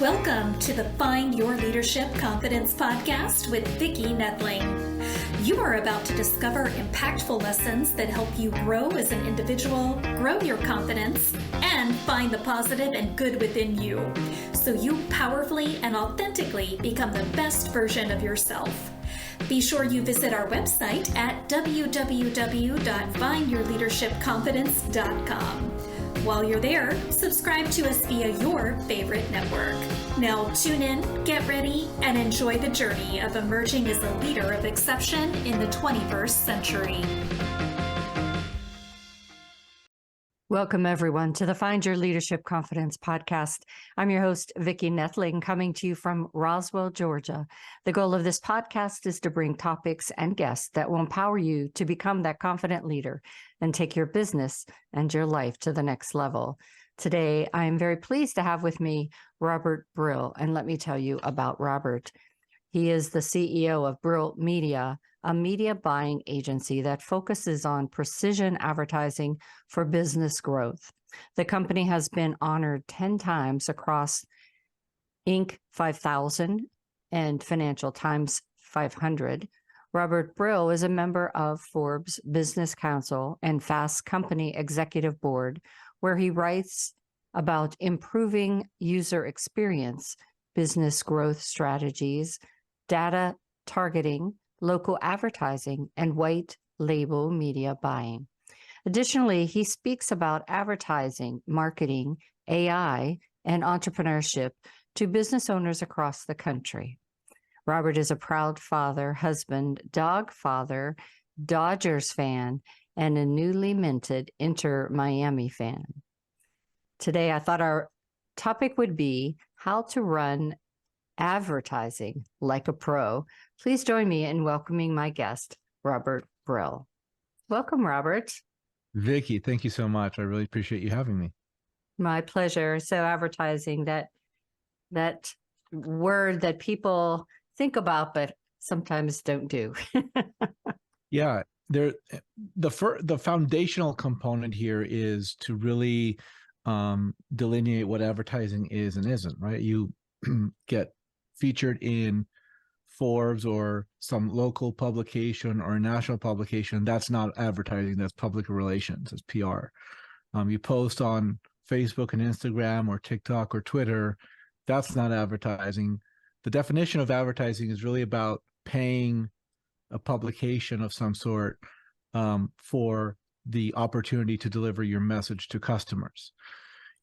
Welcome to the Find Your Leadership Confidence podcast with Vicki Nedling. You are about to discover impactful lessons that help you grow as an individual, grow your confidence, and find the positive and good within you, so you powerfully and authentically become the best version of yourself. Be sure you visit our website at www.findyourleadershipconfidence.com. While you're there, subscribe to us via your favorite network. Now tune in, get ready, and enjoy the journey of emerging as a leader of exception in the 21st century. Welcome, everyone, to the Find Your Leadership Confidence podcast. I'm your host, Vicki Nedling, coming to you from Roswell, Georgia. The goal of this podcast is to bring topics and guests that will empower you to become that confident leader and take your business and your life to the next level. Today, I am very pleased to have with me Robert Brill, and let me tell you about Robert. He is the CEO of Brill Media, a media buying agency that focuses on precision advertising for business growth. The company has been honored 10 times across Inc. 5000 and Financial Times 500. Robert Brill is a member of Forbes Business Council and Fast Company Executive Board, where he writes about improving user experience, business growth strategies, data targeting, local advertising, and white label media buying. Additionally, he speaks about advertising, marketing, AI, and entrepreneurship to business owners across the country. Robert is a proud father, husband, dog father, Dodgers fan, and a newly minted Inter Miami fan. Today, I thought our topic would be how to run advertising like a pro. Please join me in welcoming my guest, Robert Brill. Welcome, Robert. Vicki, thank you so much. I really appreciate you having me. My pleasure. So advertising, that word that people think about, but sometimes don't do. Yeah, the foundational component here is to really delineate what advertising is and isn't, right? You get featured in Forbes or some local publication or a national publication. That's not advertising, that's public relations, that's PR. You post on Facebook and Instagram or TikTok or Twitter, that's not advertising. The definition of advertising is really about paying a publication of some sort for the opportunity to deliver your message to customers.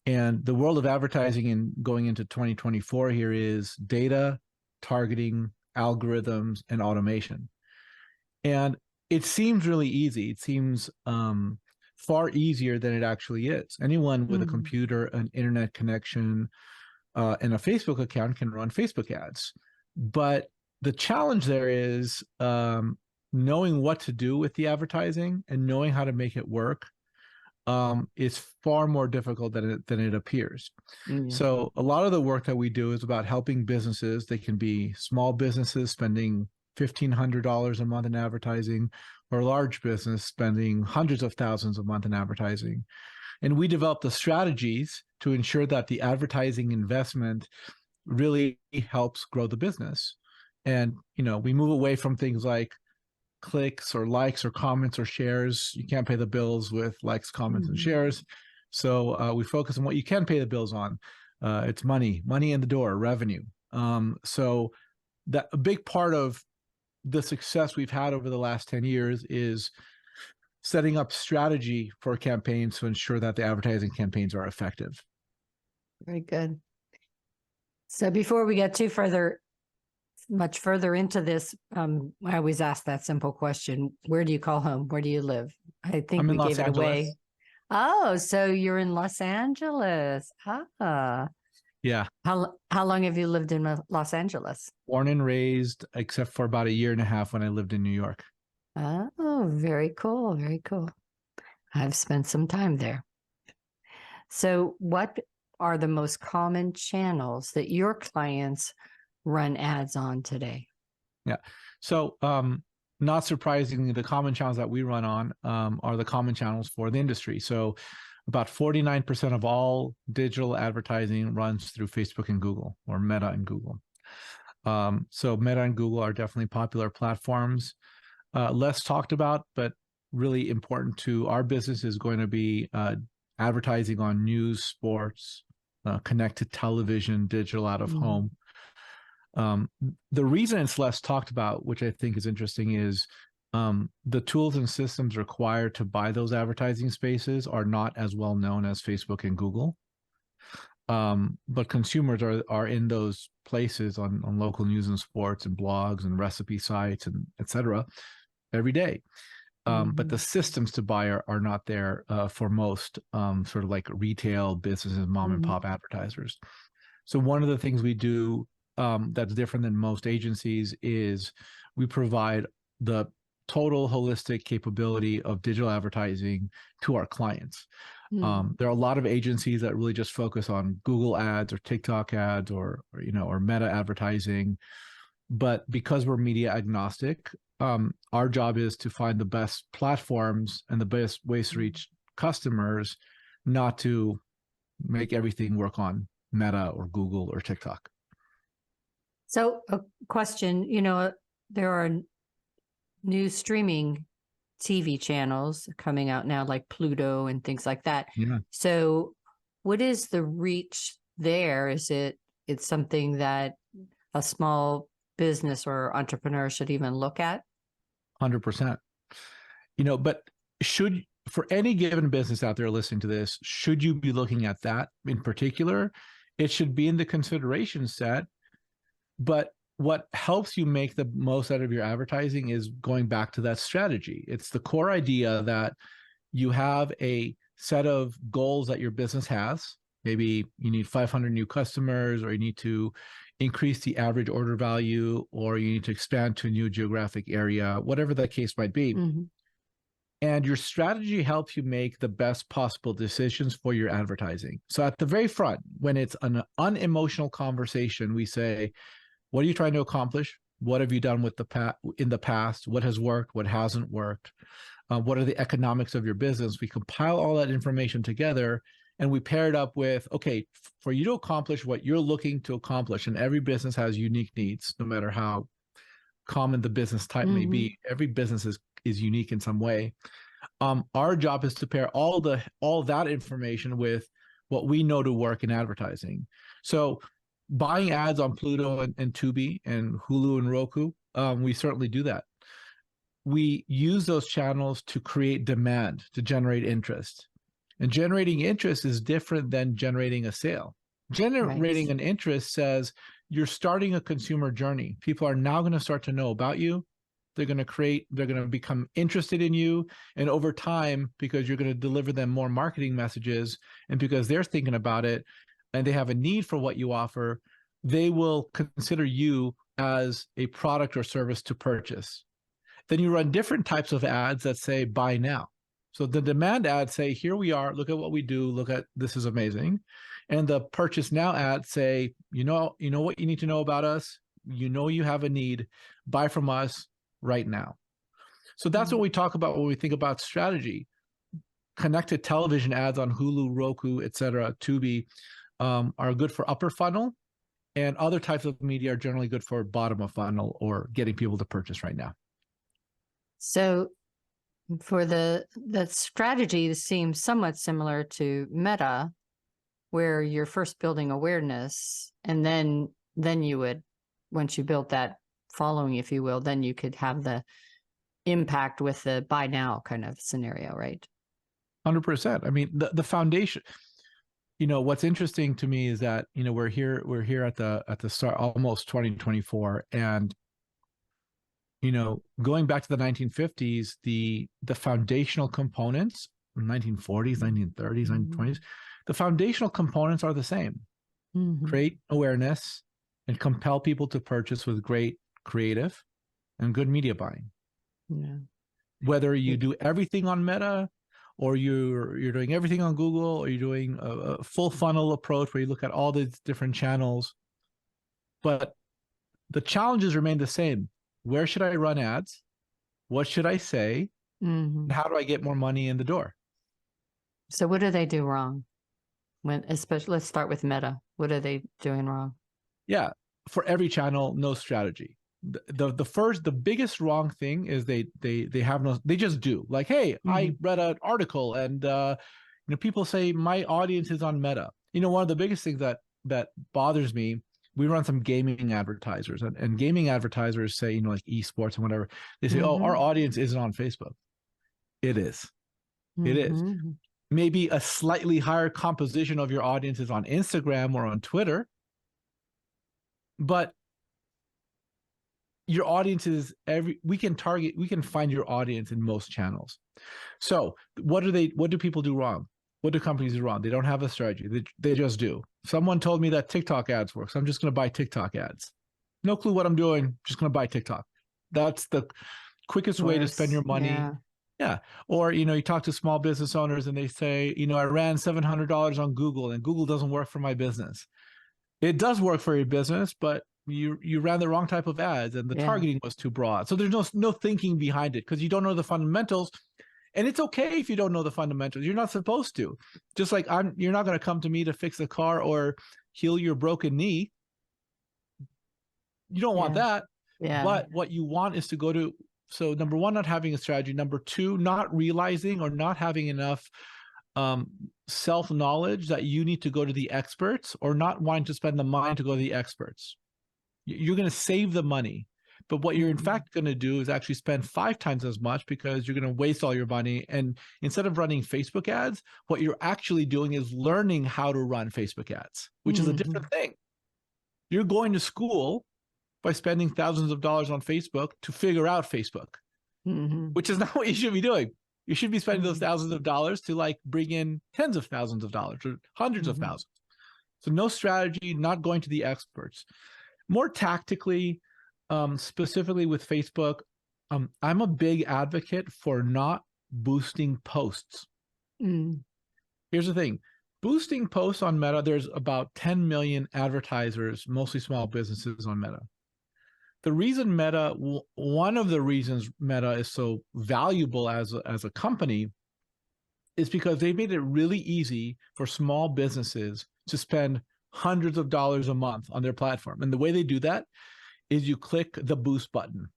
And the world of advertising and going into 2024 here is data, targeting, algorithms, and automation. And it seems really easy. It seems far easier than it actually is. Anyone with a computer, an internet connection, and a Facebook account can run Facebook ads. But the challenge there is knowing what to do with the advertising and knowing how to make it work is far more difficult than it appears. Mm-hmm. So a lot of the work that we do is about helping businesses. They can be small businesses spending $1,500 a month in advertising, or large business spending hundreds of thousands a month in advertising. And we develop the strategies to ensure that the advertising investment really helps grow the business. And, we move away from things like clicks or likes or comments or shares. You can't pay the bills with likes, comments, and shares. So we focus on what you can pay the bills on. It's money in the door, revenue. So that a big part of the success we've had over the last 10 years is setting up strategy for campaigns to ensure that the advertising campaigns are effective. Very good. So before we get much further into this, I always ask that simple question: where do you call home? Where do you live? I think we gave it away. Oh, so you're in Los Angeles. Yeah. How long have you lived in Los Angeles? Born and raised, except for about a year and a half when I lived in New York. Oh, very cool. Very cool. I've spent some time there. So what are the most common channels that your clients run ads on today? Yeah. So not surprisingly, the common channels that we run on are the common channels for the industry. So about 49% of all digital advertising runs through Facebook and Google, or Meta and Google. So Meta and Google are definitely popular platforms. Less talked about, but really important to our business is going to be advertising on news, sports, connected television, digital out of home. The reason it's less talked about, which I think is interesting, is the tools and systems required to buy those advertising spaces are not as well known as Facebook and Google. But consumers are in those places on local news and sports and blogs and recipe sites and et cetera every day. But the systems to buy are not there for most sort of like retail businesses, mom and pop advertisers. So one of the things we do that's different than most agencies is we provide the total holistic capability of digital advertising to our clients. There are a lot of agencies that really just focus on Google ads or TikTok ads or Meta advertising. But because we're media agnostic, our job is to find the best platforms and the best ways to reach customers, not to make everything work on Meta or Google or TikTok. So a question, there are new streaming TV channels coming out now, like Pluto and things like that. Yeah. So what is the reach there? Is it's something that a small business or entrepreneur should even look at? 100%. But for any given business out there listening to this, should you be looking at that in particular? It should be in the consideration set. But what helps you make the most out of your advertising is going back to that strategy. It's the core idea that you have a set of goals that your business has. Maybe you need 500 new customers, or you need to increase the average order value, or you need to expand to a new geographic area, whatever that case might be. And your strategy helps you make the best possible decisions for your advertising. So at the very front, when it's an unemotional conversation, we say, what are you trying to accomplish? What have you done in the past? What has worked? What hasn't worked? What are the economics of your business? We compile all that information together, and we pair it up with, okay, for you to accomplish what you're looking to accomplish, and every business has unique needs, no matter how common the business type may be. Every business is unique in some way. Our job is to pair all that information with what we know to work in advertising. So buying ads on Pluto and Tubi and Hulu and Roku, we certainly do that. We use those channels to create demand, to generate interest. And generating interest is different than generating a sale. Generating an interest says you're starting a consumer journey. People are now going to start to know about you. They're going to become interested in you. And over time, because you're going to deliver them more marketing messages, and because they're thinking about it, and they have a need for what you offer, they will consider you as a product or service to purchase. Then you run different types of ads that say, buy now. So the demand ads say, here we are, look at what we do, this is amazing. And the purchase now ads say, you know what you need to know about us, you have a need, buy from us right now. So that's what we talk about when we think about strategy. Connected television ads on Hulu, Roku, et cetera, Tubi, are good for upper funnel, and other types of media are generally good for bottom of funnel, or getting people to purchase right now. So for the strategy seems somewhat similar to Meta, where you're first building awareness, and then you would, once you built that following, if you will, then you could have the impact with the buy now kind of scenario, right? 100%. I mean, the foundation. What's interesting to me is that we're here at the start, almost 2024, and going back to the 1950s, the foundational components, 1940s, 1930s, 1920s, the foundational components are the same. Create awareness and compel people to purchase with great creative and good media buying. Yeah. Whether you do everything on Meta, or you're doing everything on Google, or you're doing a full funnel approach where you look at all these different channels, but the challenges remain the same. Where should I run ads? What should I say? And how do I get more money in the door? So what do they do wrong? Especially, let's start with Meta. What are they doing wrong? Yeah, for every channel, no strategy. The biggest wrong thing is they have no, they just do. Like, hey, I read an article and people say my audience is on Meta. One of the biggest things that bothers me, we run some gaming advertisers, and gaming advertisers say, like esports and whatever, they say, oh, our audience isn't on Facebook. It is. It is. Maybe a slightly higher composition of your audience is on Instagram or on Twitter, but your audience is we can find your audience in most channels. So what do people do wrong? What do companies do wrong? They don't have a strategy. They just do. Someone told me that TikTok ads work, so I'm just going to buy TikTok ads. No clue what I'm doing. Just going to buy TikTok. That's the quickest way to spend your money. Yeah. Or, you talk to small business owners and they say, I ran $700 on Google and Google doesn't work for my business. It does work for your business, but you ran the wrong type of ads and the targeting was too broad. So there's no thinking behind it because you don't know the fundamentals. And it's okay if you don't know the fundamentals. You're not supposed to. Just like you're not going to come to me to fix a car or heal your broken knee. You don't want that. Yeah. But what you want is to go to, so number one, not having a strategy. Number two, not realizing or not having enough self-knowledge that you need to go to the experts, or not wanting to spend the money to go to the experts. You're going to save the money. But what you're in fact going to do is actually spend 5 times as much because you're going to waste all your money. And instead of running Facebook ads, what you're actually doing is learning how to run Facebook ads, which is a different thing. You're going to school by spending thousands of dollars on Facebook to figure out Facebook, which is not what you should be doing. You should be spending those thousands of dollars to bring in tens of thousands of dollars or hundreds of thousands. So no strategy, not going to the experts. More tactically, specifically with Facebook, I'm a big advocate for not boosting posts. Here's the thing. Boosting posts on Meta, there's about 10 million advertisers, mostly small businesses on Meta. The reason one of the reasons Meta is so valuable as a company is because they made it really easy for small businesses to spend hundreds of dollars a month on their platform. And the way they do that is you click the boost button.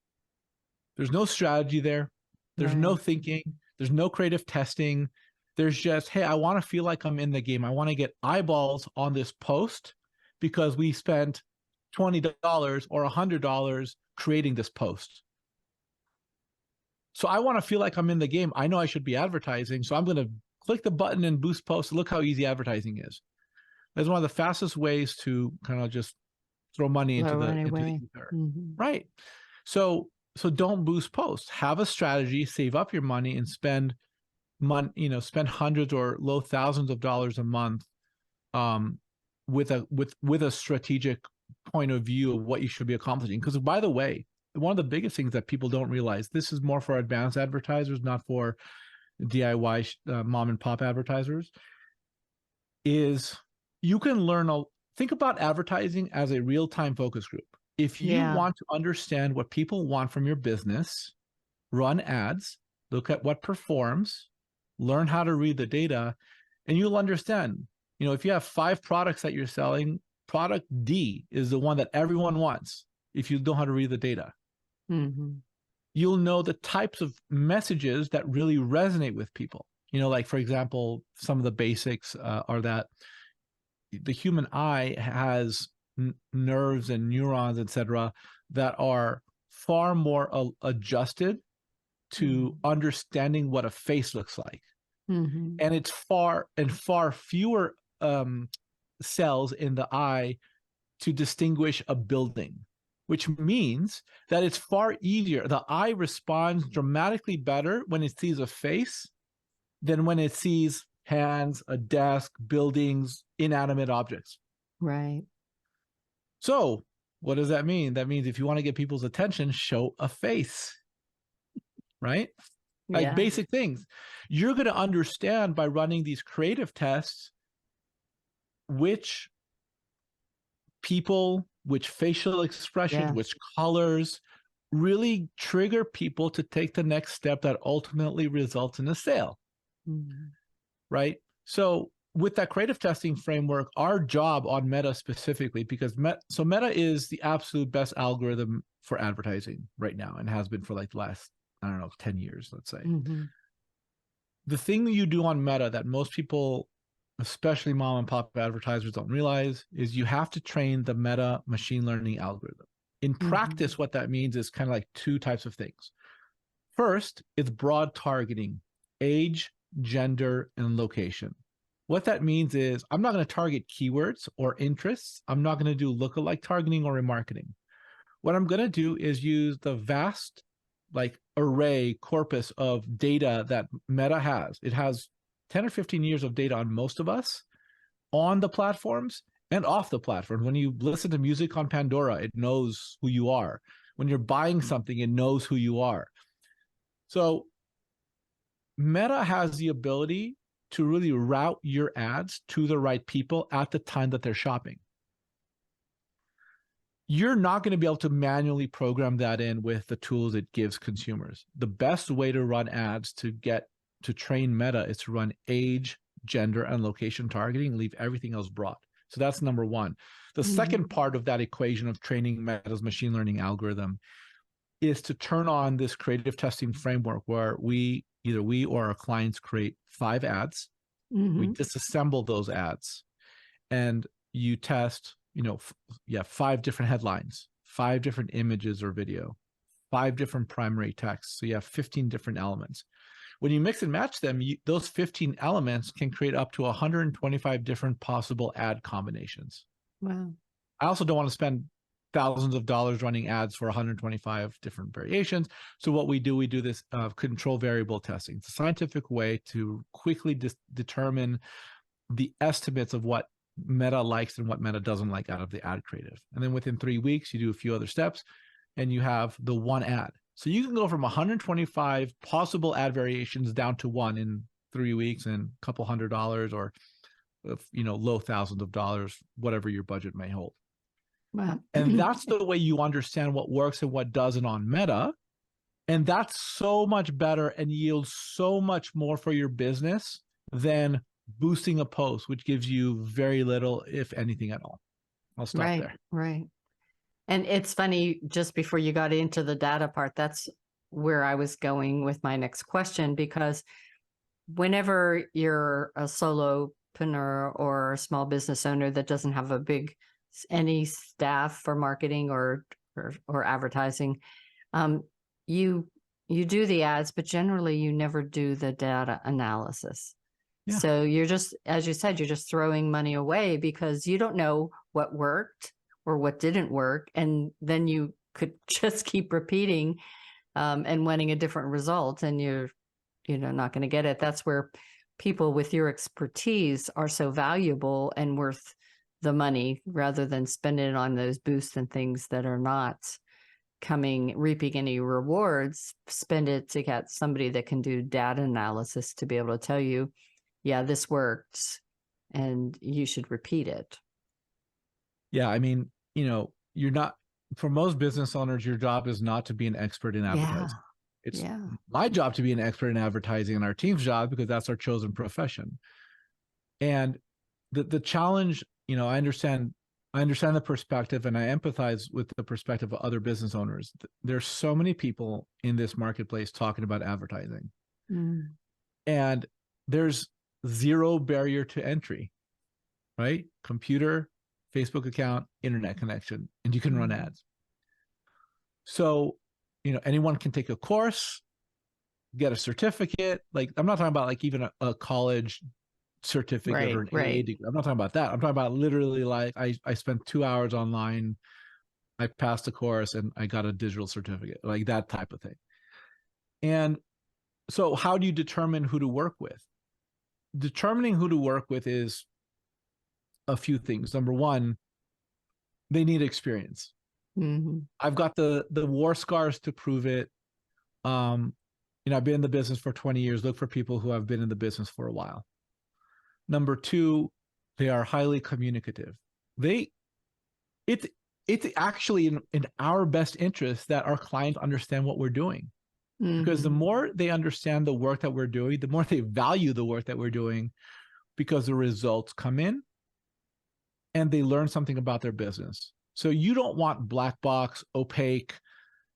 There's no strategy there. There's no thinking. There's no creative testing. There's just, hey, I want to feel like I'm in the game. I want to get eyeballs on this post because we spent $20 or $100 creating this post. So I want to feel like I'm in the game. I know I should be advertising. So I'm going to click the button and boost posts. Look how easy advertising is. That's one of the fastest ways to kind of just throw money into the ether. Right. So don't boost posts. Have a strategy, save up your money, and spend hundreds or low thousands of dollars a month with a strategic point of view of what you should be accomplishing. Because by the way, one of the biggest things that people don't realize, this is more for advanced advertisers, not for DIY mom and pop advertisers, is you can think about advertising as a real-time focus group. If you want to understand what people want from your business, run ads, look at what performs, learn how to read the data, and you'll understand. If you have 5 products that you're selling, product D is the one that everyone wants. If you know how to read the data, you'll know the types of messages that really resonate with people. Like, for example, some of the basics are that the human eye has nerves and neurons, etc., that are far more adjusted to understanding what a face looks like. And it's far fewer cells in the eye to distinguish a building, which means that it's far easier. The eye responds dramatically better when it sees a face than when it sees hands, a desk, buildings, inanimate objects. Right. So what does that mean? That means if you want to get people's attention, show a face, right? Like basic things. You're going to understand by running these creative tests which people, which facial expressions, which colors really trigger people to take the next step that ultimately results in a sale. right? So with that creative testing framework, our job on Meta specifically, because Meta is the absolute best algorithm for advertising right now and has been for like the last, I don't know, 10 years, let's say. Mm-hmm. The thing that you do on Meta that most people, especially mom and pop advertisers, don't realize is you have to train the Meta machine learning algorithm. In practice, what that means is kind of like two types of things. First, it's broad targeting, age, gender, and location. What that means is I'm not going to target keywords or interests. I'm not going to do lookalike targeting or remarketing. What I'm going to do is use the vast like array corpus of data that Meta has. It has 10 or 15 years of data on most of us on the platforms and off the platform. When you listen to music on Pandora, it knows who you are. When you're buying something, it knows who you are. So Meta has the ability to really route your ads to the right people at the time that they're shopping. You're not going to be able to manually program that in with the tools it gives consumers. The best way to run ads to train Meta is to run age, gender, and location targeting, leave everything else broad. So that's number one. The second part of that equation of training Meta's machine learning algorithm is to turn on this creative testing framework where either we or our clients create 5 ads. We disassemble those ads and you test, 5 different headlines, 5 different images or video, 5 different primary texts. So you have 15 different elements. When you mix and match them, those 15 elements can create up to 125 different possible ad combinations. Wow. I also don't want to spend thousands of dollars running ads for 125 different variations. So what we do this control variable testing. It's a scientific way to quickly determine the estimates of what Meta likes and what Meta doesn't like out of the ad creative. And then within 3 weeks, you do a few other steps and you have the one ad. So you can go from 125 possible ad variations down to one in 3 weeks and a couple $100 or, low thousands of dollars, whatever your budget may hold. Wow. And that's the way you understand what works and what doesn't on Meta. And that's so much better and yields so much more for your business than boosting a post, which gives you very little, if anything at all. I'll stop there. Right. And it's funny, just before you got into the data part, that's where I was going with my next question, because whenever you're a solopreneur or a small business owner that doesn't have any staff for marketing or advertising, you do the ads, but generally you never do the data analysis. Yeah. So you're just, as you said, you're just throwing money away because you don't know what worked or what didn't work. And then you could just keep repeating and wanting a different result, and you're not going to get it. That's where people with your expertise are so valuable and worth the money, rather than spending it on those boosts and things that are not reaping any rewards. Spend it to get somebody that can do data analysis to be able to tell you, yeah, this worked and you should repeat it. Yeah. I mean, you're not, for most business owners, your job is not to be an expert in advertising. It's my job to be an expert in advertising, and our team's job, because that's our chosen profession. And the challenge, I understand the perspective, and I empathize with the perspective of other business owners. There's so many people in this marketplace talking about advertising, and there's zero barrier to entry, right? Computer, Facebook account, internet connection, and you can run ads. So, anyone can take a course, get a certificate. Like, I'm not talking about like even a college certificate or an AA degree. I'm not talking about that. I'm talking about literally like I spent 2 hours online, I passed the course, and I got a digital certificate, like that type of thing. And so how do you determine who to work with? Determining who to work with is a few things. Number one, they need experience. I've got the war scars to prove it. I've been in the business for 20 years. Look for people who have been in the business for a while. Number two, they are highly communicative. It's actually in our best interest that our clients understand what we're doing. Because the Mhm. more they understand the work that we're doing, the more they value the work that we're doing, because the results come in and they learn something about their business. So you don't want black box, opaque,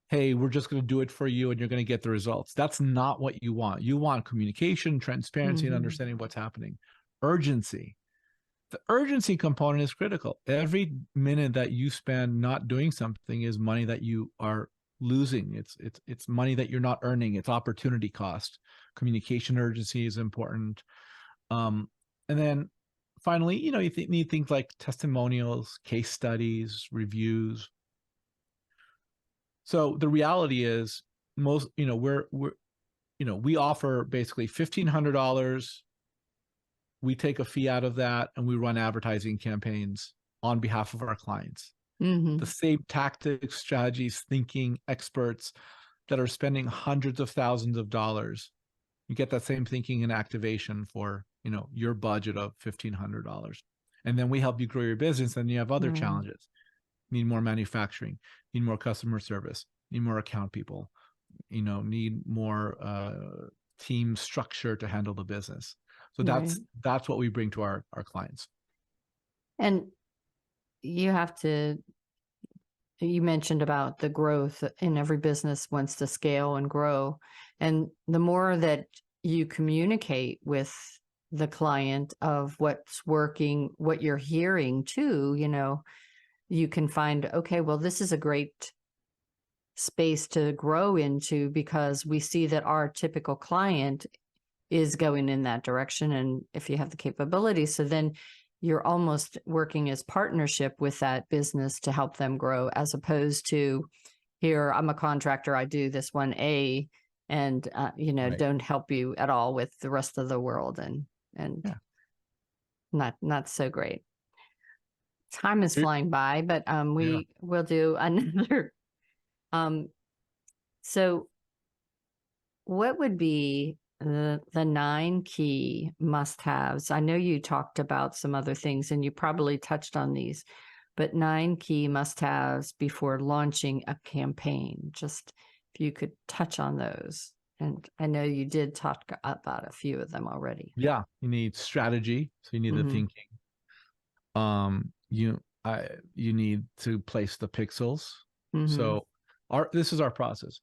hey, we're just going to do it for you and you're going to get the results. That's not what you want. You want communication, transparency, and Mhm. understanding what's happening. Urgency. The urgency component is critical. Every minute that you spend not doing something is money that you are losing. It's money that you're not earning. It's opportunity cost. Communication urgency is important. And then finally, you need things like testimonials, case studies, reviews. So the reality is most, we offer basically $1,500. We take a fee out of that and we run advertising campaigns on behalf of our clients. The Mhm. same tactics, strategies, thinking experts that are spending hundreds of thousands of dollars. You get that same thinking and activation for, your budget of $1,500. And then we help you grow your business. And you have other Right. challenges. You need more manufacturing, need more customer service, need more account people, need more team structure to handle the business. So Right. that's what we bring to our clients. And you have to, you mentioned about the growth, and every business wants to scale and grow. And the more that you communicate with the client of what's working, what you're hearing too, you can find, okay, well, this is a great space to grow into because we see that our typical client is going in that direction. And if you have the capability, so then you're almost working as partnership with that business to help them grow, as opposed to, here, I'm a contractor, I do this one A, and Right. don't help you at all with the rest of the world, and Yeah. not so great. Time is It- flying by, but yeah. we will do another. um so what would be the 9 key must-haves? I know you talked about some other things and you probably touched on these, but 9 key must-haves before launching a campaign. Just if you could touch on those. And I know you did talk about a few of them already. Yeah. You need strategy. So you need the Mm-hmm. thinking. You need to place the pixels. Mm-hmm. So this is our process.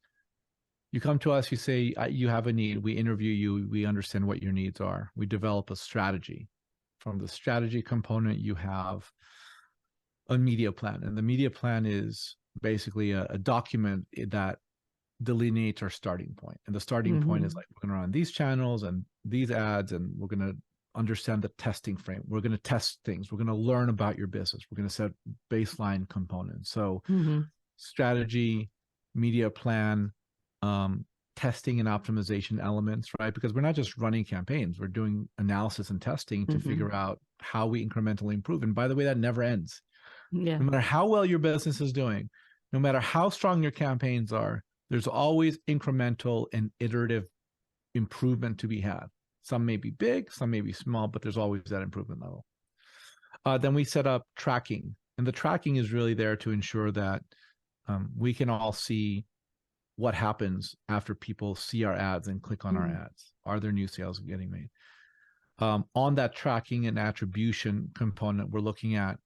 You come to us, you say you have a need. We interview you. We understand what your needs are. We develop a strategy. From the strategy component, you have a media plan, and the media plan is basically a document that delineates our starting point. And the starting point is Mm-hmm. like, we're going to run these channels and these ads, and we're going to understand the testing frame. We're going to test things. We're going to learn about your business. We're going to set baseline components. So Mm-hmm. strategy, media plan, testing and optimization elements, right? Because we're not just running campaigns, we're doing analysis and testing to Mm-hmm. figure out how we incrementally improve. And by the way, that never ends. Yeah. No matter how well your business is doing, no matter how strong your campaigns are, there's always incremental and iterative improvement to be had. Some may be big, some may be small, but there's always that improvement level. Then we set up tracking, and the tracking is really there to ensure that we can all see what happens after people see our ads and click on our Mm-hmm. ads. Are there new sales getting made? On that tracking and attribution component, we're looking at,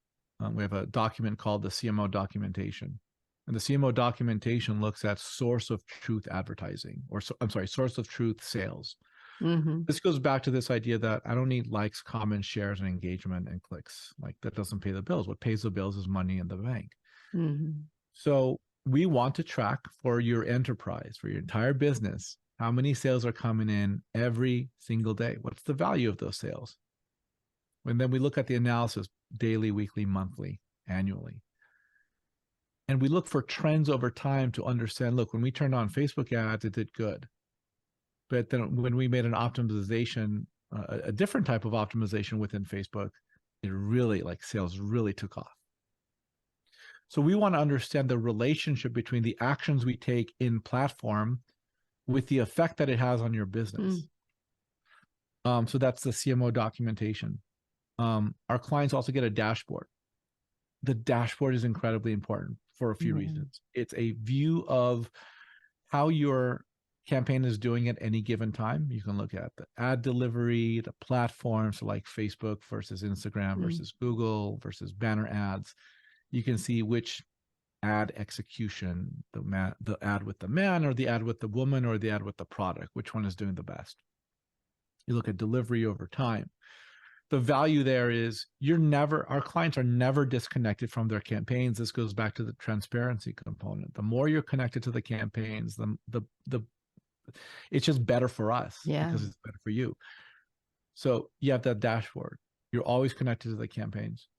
we have a document called the CMO documentation. And the CMO documentation looks at source of truth advertising, source of truth sales. Mm-hmm. This goes back to this idea that I don't need likes, comments, shares, and engagement and clicks. Like, that doesn't pay the bills. What pays the bills is money in the bank. Mm-hmm. So we want to track for your enterprise, for your entire business, how many sales are coming in every single day. What's the value of those sales? And then we look at the analysis daily, weekly, monthly, annually. And we look for trends over time to understand, look, when we turned on Facebook ads, it did good. But then when we made an optimization, a different type of optimization within Facebook, it really, like, sales really took off. So we want to understand the relationship between the actions we take in platform with the effect that it has on your business. So that's the CMO documentation. Our clients also get a dashboard. The dashboard is incredibly important for a few Mm-hmm. reasons. It's a view of how you're campaign is doing at any given time. You can look at the ad delivery, the platforms like Facebook versus Instagram versus Google versus banner ads. You can see which ad execution, the ad with the man or the ad with the woman or the ad with the product, which one is doing the best. You look at delivery over time. The value there is our clients are never disconnected from their campaigns. This goes back to the transparency component. The more you're connected to the campaigns, it's just better for us because it's better for you. So you have that dashboard. You're always connected to the campaigns.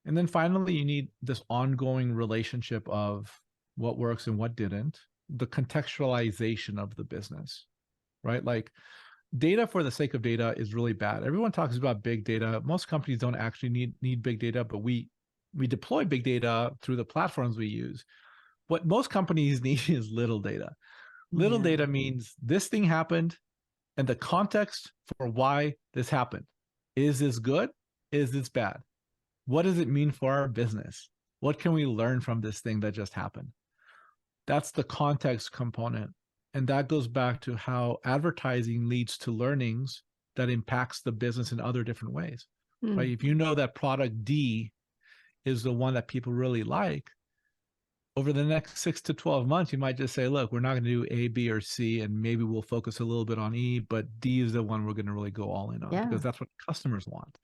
And then finally, you need this ongoing relationship of what works and what didn't, the contextualization of the business, right? Like data for the sake of data is really bad. Everyone talks about big data. Most companies don't actually need big data, but we deploy big data through the platforms we use. What most companies need is little data. Little data means this thing happened and the context for why this happened. Is this good? Is this bad? What does it mean for our business? What can we learn from this thing that just happened? That's the context component. And that goes back to how advertising leads to learnings that impacts the business in other different ways, right? If you know that product D is the one that people really like, over the next 6 to 12 months, you might just say, look, we're not going to do A, B, or C, and maybe we'll focus a little bit on E, but D is the one we're going to really go all in on because that's what customers want.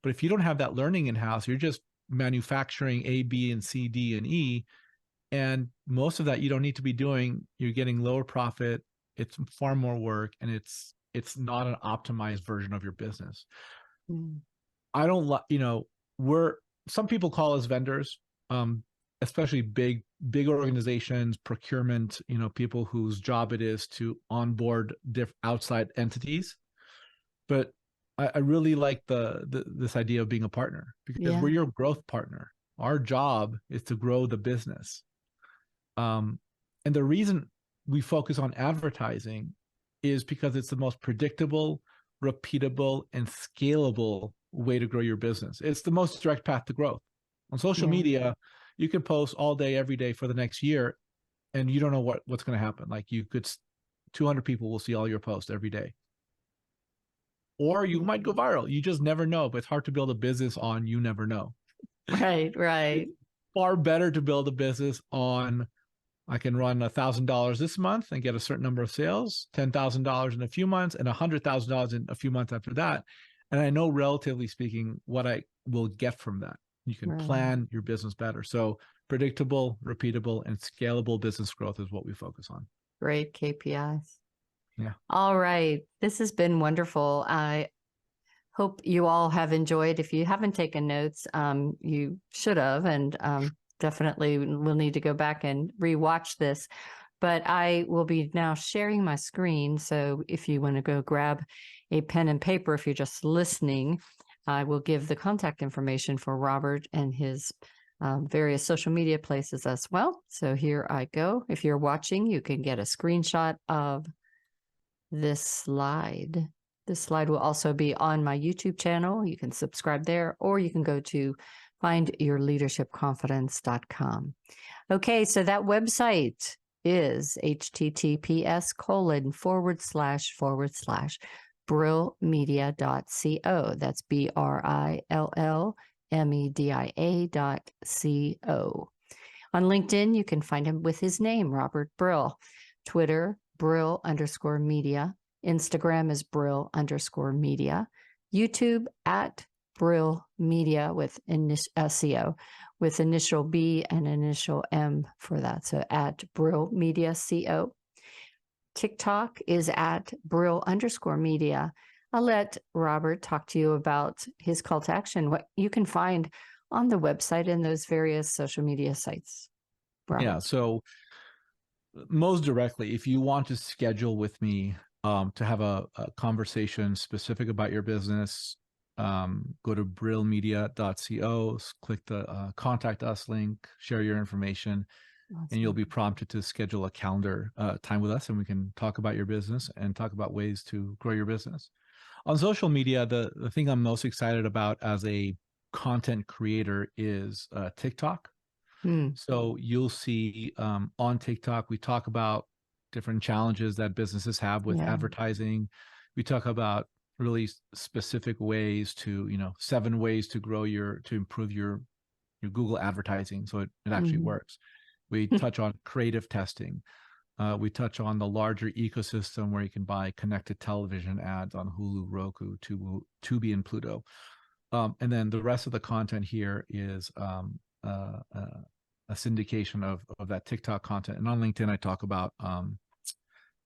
But if you don't have that learning in-house, you're just manufacturing A, B, and C, D, and E, and most of that you don't need to be doing. You're getting lower profit. It's far more work, and it's not an optimized version of your business. I don't like, some people call us vendors, especially big organizations, procurement, people whose job it is to onboard outside entities. But I really like this idea of being a partner because we're your growth partner. Our job is to grow the business. And the reason we focus on advertising is because it's the most predictable, repeatable, and scalable way to grow your business. It's the most direct path to growth. On social media, you can post all day, every day for the next year, and you don't know what's going to happen. Like 200 people will see all your posts every day. Or you might go viral. You just never know, but it's hard to build a business on you never know. Right. It's far better to build a business on, I can run $1,000 this month and get a certain number of sales, $10,000 in a few months, and $100,000 in a few months after that. And I know, relatively speaking, what I will get from that. You can plan your business better. So predictable, repeatable, and scalable business growth is what we focus on. Great KPIs. Yeah. All right. This has been wonderful. I hope you all have enjoyed. If you haven't taken notes, you should have, and definitely will need to go back and rewatch this. But I will be now sharing my screen. So if you want to go grab a pen and paper, if you're just listening, I will give the contact information for Robert and his various social media places as well. So here I go. If you're watching, you can get a screenshot of this slide. This slide will also be on my YouTube channel. You can subscribe there, or you can go to findyourleadershipconfidence.com. Okay, so that website is https://brillmedia.co. That's BRILLMEDIA.co. On LinkedIn, you can find him with his name, Robert Brill. Twitter, Brill_media. Instagram is Brill_media. YouTube at Brill Media with SEO, with initial B and initial M for that. So at Brill Media CO. TikTok is at Brill_media. I'll let Robert talk to you about his call to action, what you can find on the website and those various social media sites. Robert. Yeah. So most directly, if you want to schedule with me to have a conversation specific about your business, go to brillmedia.co, click the contact us link, share your information, and you'll be prompted to schedule a calendar time with us, and we can talk about your business and talk about ways to grow your business. On social media, the thing I'm most excited about as a content creator is TikTok. So you'll see on TikTok, we talk about different challenges that businesses have with advertising. We talk about really specific ways to, 7 ways to improve your Google advertising so it actually works. We touch on creative testing. We touch on the larger ecosystem where you can buy connected television ads on Hulu, Roku, Tubi, and Pluto. And then the rest of the content here is a syndication of that TikTok content. And on LinkedIn, I talk about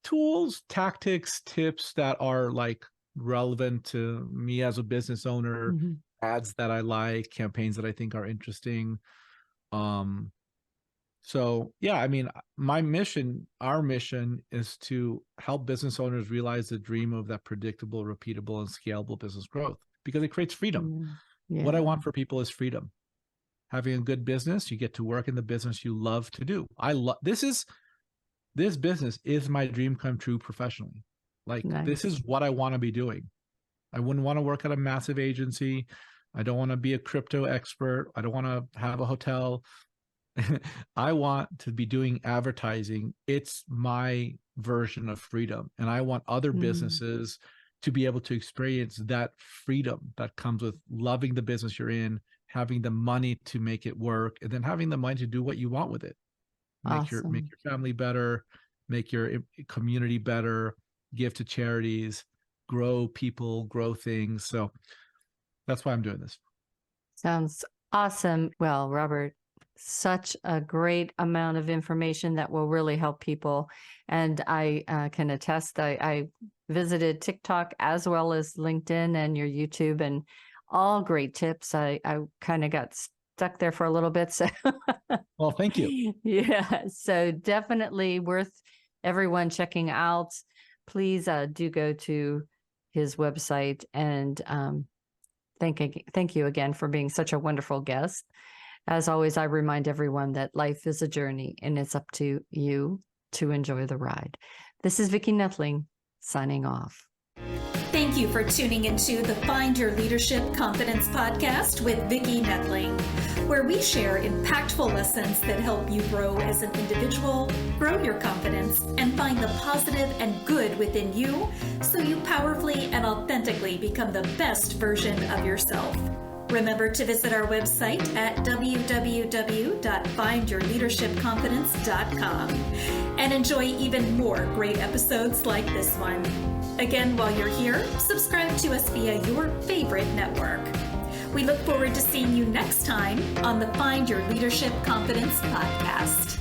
tools, tactics, tips that are like relevant to me as a business owner, ads that I like, campaigns that I think are interesting. So yeah, I mean, our mission is to help business owners realize the dream of that predictable, repeatable, and scalable business growth, because it creates freedom. What I want for people is freedom. Having a good business, you get to work in the business you love to do. This business is my dream come true professionally. Like, this is what I want to be doing. I wouldn't want to work at a massive agency. I don't want to be a crypto expert. I don't want to have a hotel. I want to be doing advertising. It's my version of freedom. And I want other businesses to be able to experience that freedom that comes with loving the business you're in, having the money to make it work, and then having the money to do what you want with it. Make your family better, make your community better, give to charities, grow people, grow things. So that's why I'm doing this. Sounds awesome. Well, Robert, such a great amount of information that will really help people. And I can attest, I visited TikTok as well as LinkedIn and your YouTube, and all great tips. I kind of got stuck there for a little bit. So, well, thank you. Yeah. So definitely worth everyone checking out. Please do go to his website, and thank you again for being such a wonderful guest. As always, I remind everyone that life is a journey, and it's up to you to enjoy the ride. This is Vicki Nettling signing off. Thank you for tuning into the Find Your Leadership Confidence podcast with Vicki Nettling, where we share impactful lessons that help you grow as an individual, grow your confidence, and find the positive and good within you so you powerfully and authentically become the best version of yourself. Remember to visit our website at www.findyourleadershipconfidence.com and enjoy even more great episodes like this one. Again, while you're here, subscribe to us via your favorite network. We look forward to seeing you next time on the Find Your Leadership Confidence podcast.